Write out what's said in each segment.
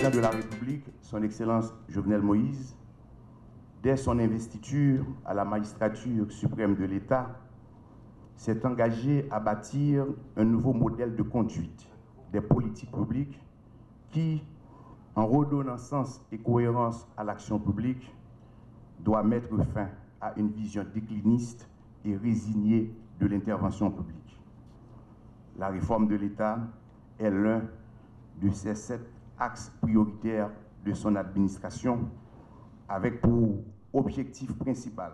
président de la République, son Excellence Jovenel Moïse, dès son investiture à la magistrature suprême de l'État, s'est engagé à bâtir un nouveau modèle de conduite des politiques publiques qui, en redonnant sens et cohérence à l'action publique, doit mettre fin à une vision décliniste et résignée de l'intervention publique. La réforme de l'État est l'un de ces 7 axes prioritaires de son administration, avec pour objectif principal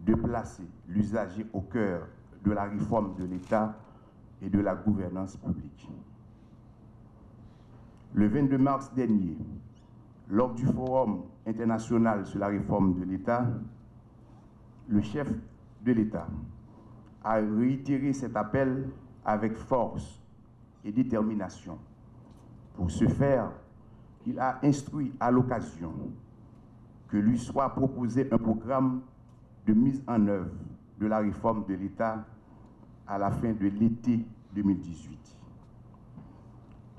de placer l'usager au cœur de la réforme de l'État et de la gouvernance publique. Le 22 mars dernier, lors du Forum international sur la réforme de l'État, le chef de l'État a réitéré cet appel avec force et détermination. Pour ce faire, il a instruit à l'occasion que lui soit proposé un programme de mise en œuvre de la réforme de l'État à la fin de l'été 2018.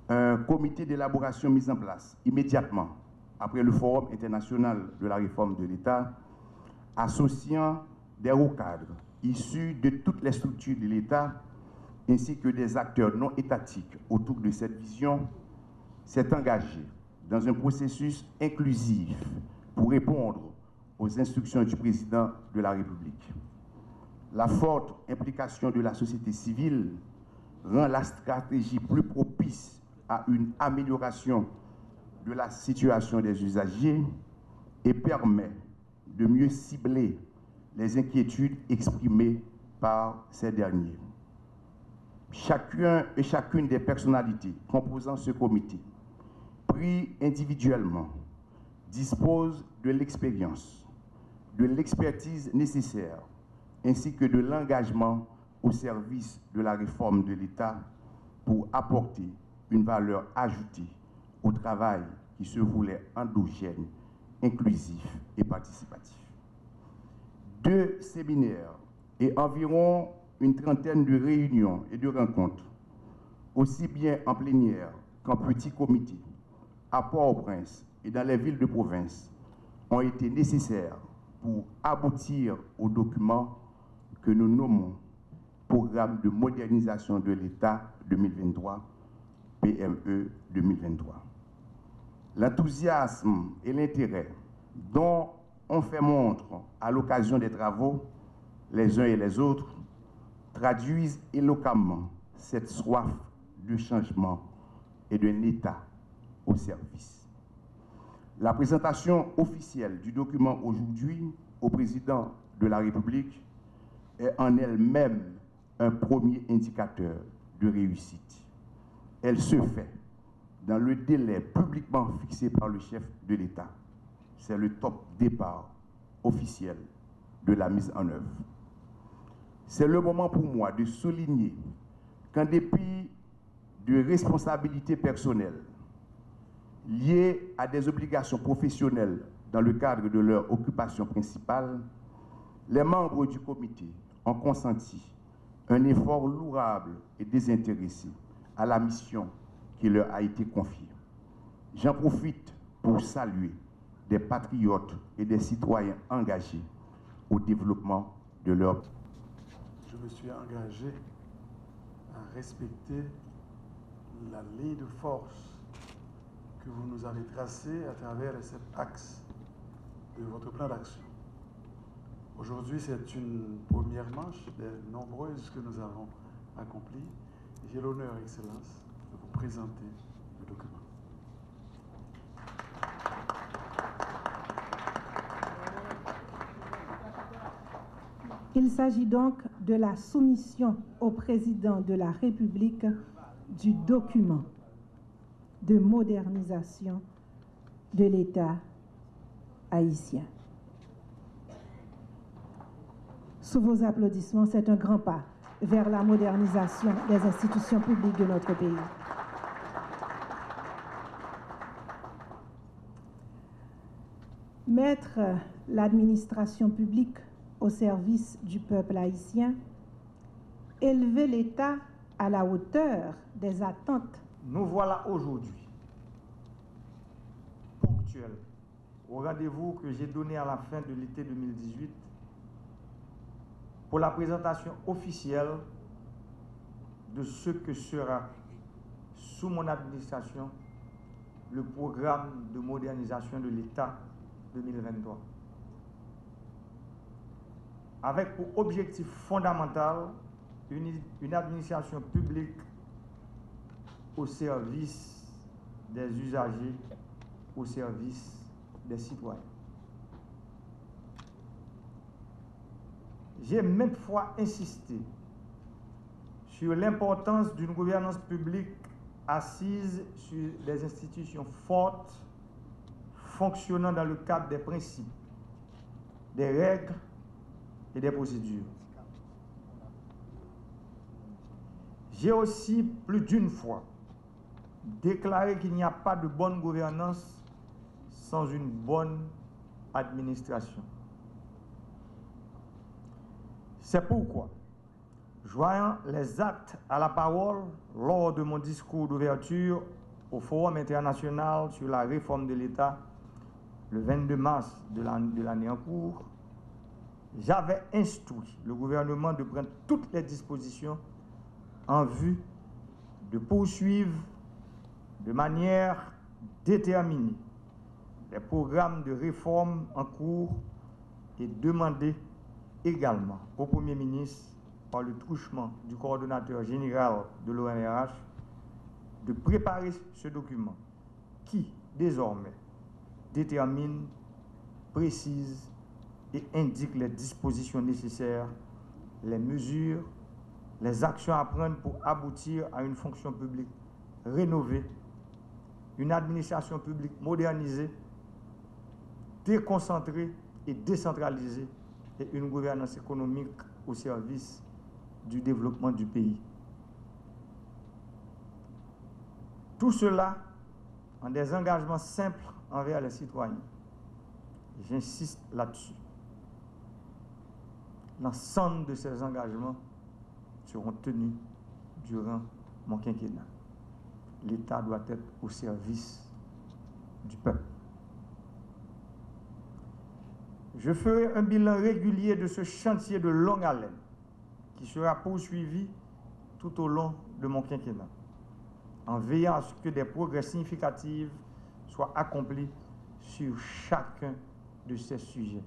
Un comité d'élaboration mis en place immédiatement après le Forum international de la réforme de l'État, associant des hauts cadres issus de toutes les structures de l'État ainsi que des acteurs non étatiques autour de cette vision, s'est engagé dans un processus inclusif pour répondre aux instructions du président de la République. La forte implication de la société civile rend la stratégie plus propice à une amélioration de la situation des usagers et permet de mieux cibler les inquiétudes exprimées par ces derniers. Chacun et chacune des personnalités composant ce comité, pris individuellement, dispose de l'expérience, de l'expertise nécessaire, ainsi que de l'engagement au service de la réforme de l'État pour apporter une valeur ajoutée au travail qui se voulait endogène, inclusif et participatif. 2 séminaires et environ une trentaine de réunions et de rencontres, aussi bien en plénière qu'en petit comité, à Port-au-Prince et dans les villes de province, ont été nécessaires pour aboutir au document que nous nommons Programme de modernisation de l'État 2023, PME 2023. L'enthousiasme et l'intérêt dont on fait montre à l'occasion des travaux, les uns et les autres, traduisent éloquemment cette soif de changement et d'un État au service. La présentation officielle du document aujourd'hui au président de la République est en elle-même un premier indicateur de réussite. Elle se fait dans le délai publiquement fixé par le chef de l'État. C'est le top départ officiel de la mise en œuvre. C'est le moment pour moi de souligner qu'en dépit de responsabilités personnelles liées à des obligations professionnelles dans le cadre de leur occupation principale, les membres du comité ont consenti un effort louable et désintéressé à la mission qui leur a été confiée. J'en profite pour saluer des patriotes et des citoyens engagés au développement de leur pays. Je me suis engagé à respecter la ligne de force que vous nous avez tracée à travers les 7 axes de votre plan d'action. Aujourd'hui, c'est une première manche des nombreuses que nous avons accomplies. J'ai l'honneur, Excellence, de vous présenter le document. Il s'agit donc de la soumission au président de la République du document de modernisation de l'État haïtien. Sous vos applaudissements, c'est un grand pas vers la modernisation des institutions publiques de notre pays. Mettre l'administration publique au service du peuple haïtien, élever l'État à la hauteur des attentes. Nous voilà aujourd'hui ponctuel au rendez-vous que j'ai donné à la fin de l'été 2018 pour la présentation officielle de ce que sera, sous mon administration, le programme de modernisation de l'État 2023. Avec pour objectif fondamental une administration publique au service des usagers, au service des citoyens. J'ai maintes fois insisté sur l'importance d'une gouvernance publique assise sur des institutions fortes, fonctionnant dans le cadre des principes, des règles et des procédures. J'ai aussi plus d'une fois déclaré qu'il n'y a pas de bonne gouvernance sans une bonne administration. C'est pourquoi, joignant les actes à la parole lors de mon discours d'ouverture au Forum international sur la réforme de l'État le 22 mars de l'année en cours, j'avais instruit le gouvernement de prendre toutes les dispositions en vue de poursuivre de manière déterminée les programmes de réforme en cours et demander également au Premier ministre, par le truchement du coordonnateur général de l'ONRH, de préparer ce document qui, désormais, détermine, précise et indique les dispositions nécessaires, les mesures, les actions à prendre pour aboutir à une fonction publique rénovée, une administration publique modernisée, déconcentrée et décentralisée, et une gouvernance économique au service du développement du pays. Tout cela en des engagements simples envers les citoyens. J'insiste là-dessus. L'ensemble de ces engagements seront tenus durant mon quinquennat. L'État doit être au service du peuple. Je ferai un bilan régulier de ce chantier de longue haleine qui sera poursuivi tout au long de mon quinquennat, en veillant à ce que des progrès significatifs soient accomplis sur chacun de ces sujets.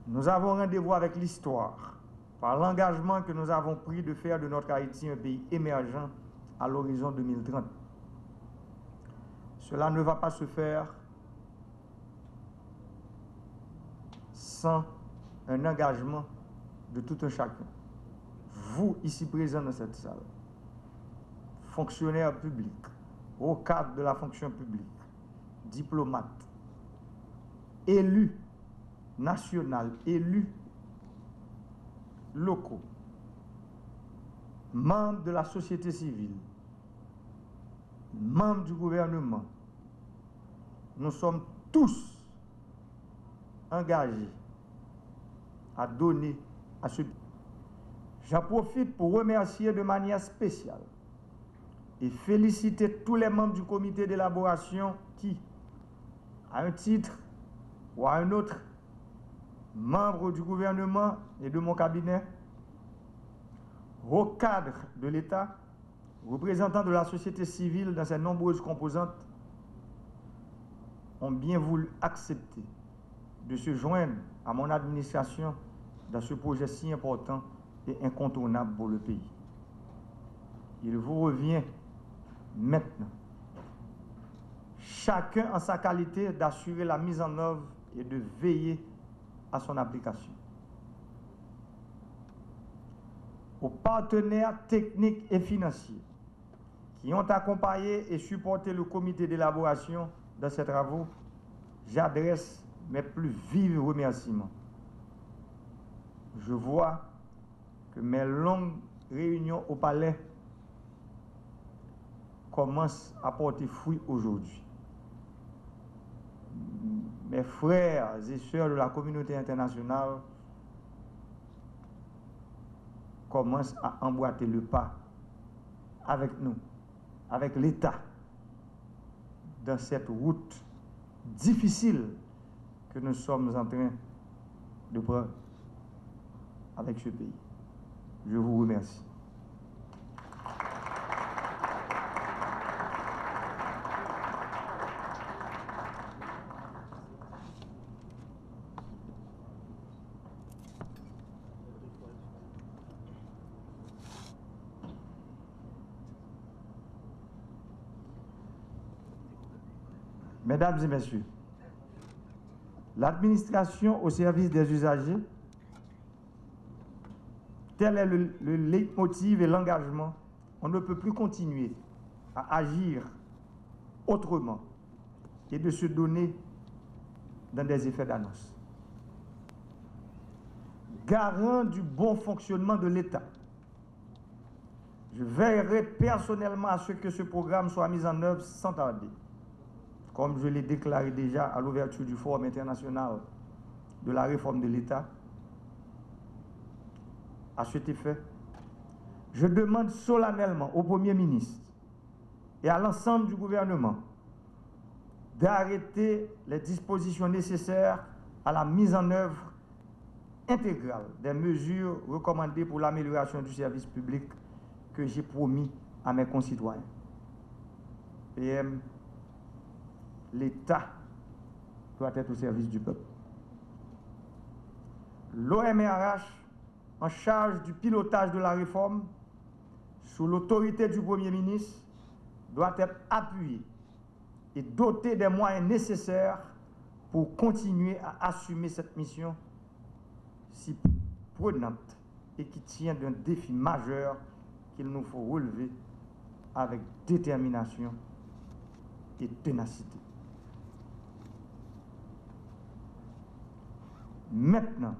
Nous avons rendez-vous avec l'histoire par l'engagement que nous avons pris de faire de notre Haïti un pays émergent à l'horizon 2030. Cela ne va pas se faire sans un engagement de tout un chacun. Vous, ici présents dans cette salle, fonctionnaires publics, au cadre de la fonction publique, diplomates, élus nationaux, élus locaux, membres de la société civile, membres du gouvernement, nous sommes tous engagés à donner à ce pays. J'en profite pour remercier de manière spéciale et féliciter tous les membres du comité d'élaboration qui, à un titre ou à un autre, membres du gouvernement et de mon cabinet, au cadre de l'État, représentants de la société civile dans ses nombreuses composantes, ont bien voulu accepter de se joindre à mon administration dans ce projet si important et incontournable pour le pays. Il vous revient maintenant, chacun en sa qualité, d'assurer la mise en œuvre et de veiller à son application. Aux partenaires techniques et financiers qui ont accompagné et supporté le comité d'élaboration dans ces travaux, j'adresse mes plus vifs remerciements. Je vois que mes longues réunions au palais commencent à porter fruit aujourd'hui. Mes frères et sœurs de la communauté internationale commencent à emboîter le pas avec nous, avec l'État, dans cette route difficile que nous sommes en train de prendre avec ce pays. Je vous remercie. Mesdames et messieurs, l'administration au service des usagers, tel est le leitmotiv et l'engagement. On ne peut plus continuer à agir autrement et de se donner dans des effets d'annonce. Garant du bon fonctionnement de l'État, je veillerai personnellement à ce que ce programme soit mis en œuvre sans tarder. Comme je l'ai déclaré déjà à l'ouverture du Forum international de la réforme de l'État, à cet effet, je demande solennellement au Premier ministre et à l'ensemble du gouvernement d'arrêter les dispositions nécessaires à la mise en œuvre intégrale des mesures recommandées pour l'amélioration du service public que j'ai promis à mes concitoyens. PM, l'État doit être au service du peuple. L'OMRH, en charge du pilotage de la réforme, sous l'autorité du Premier ministre, doit être appuyé et doté des moyens nécessaires pour continuer à assumer cette mission si prenante et qui tient d'un défi majeur qu'il nous faut relever avec détermination et ténacité. Maintenant,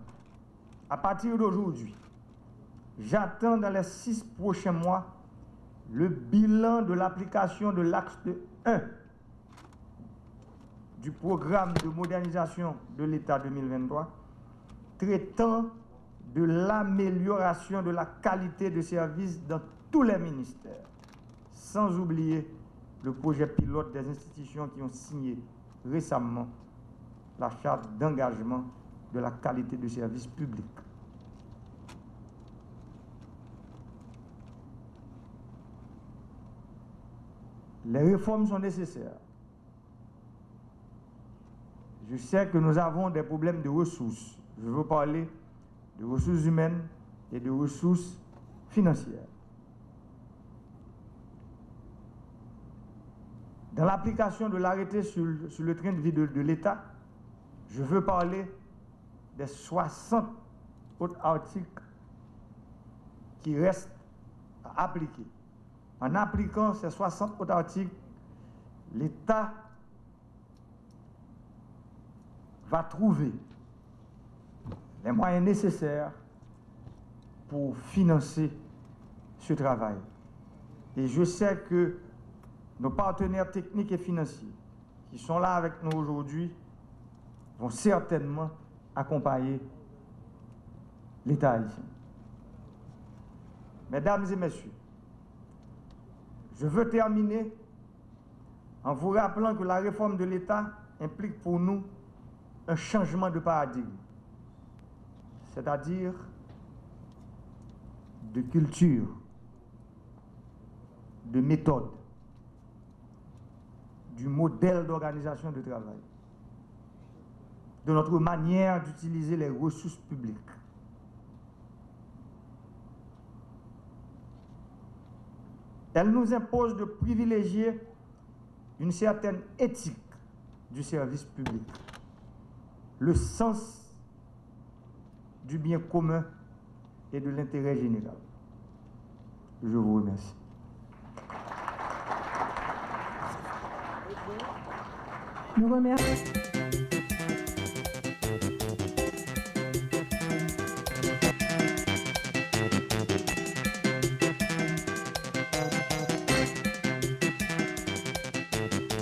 à partir d'aujourd'hui, j'attends dans les 6 prochains mois le bilan de l'application de l'axe 1 du programme de modernisation de l'État 2023, traitant de l'amélioration de la qualité de service dans tous les ministères, sans oublier le projet pilote des institutions qui ont signé récemment la charte d'engagement de la qualité de service public. Les réformes sont nécessaires. Je sais que nous avons des problèmes de ressources. Je veux parler de ressources humaines et de ressources financières. Dans l'application de l'arrêté sur le train de vie de l'État, je veux parler des 60 autres articles qui restent à appliquer. En appliquant ces 60 autres articles, l'État va trouver les moyens nécessaires pour financer ce travail. Et je sais que nos partenaires techniques et financiers qui sont là avec nous aujourd'hui vont certainement accompagner l'État haïtien. Mesdames et messieurs, je veux terminer en vous rappelant que la réforme de l'État implique pour nous un changement de paradigme, c'est-à-dire de culture, de méthode, du modèle d'organisation de travail, de notre manière d'utiliser les ressources publiques. Elle nous impose de privilégier une certaine éthique du service public, le sens du bien commun et de l'intérêt général. Je vous remercie. Nous remercions.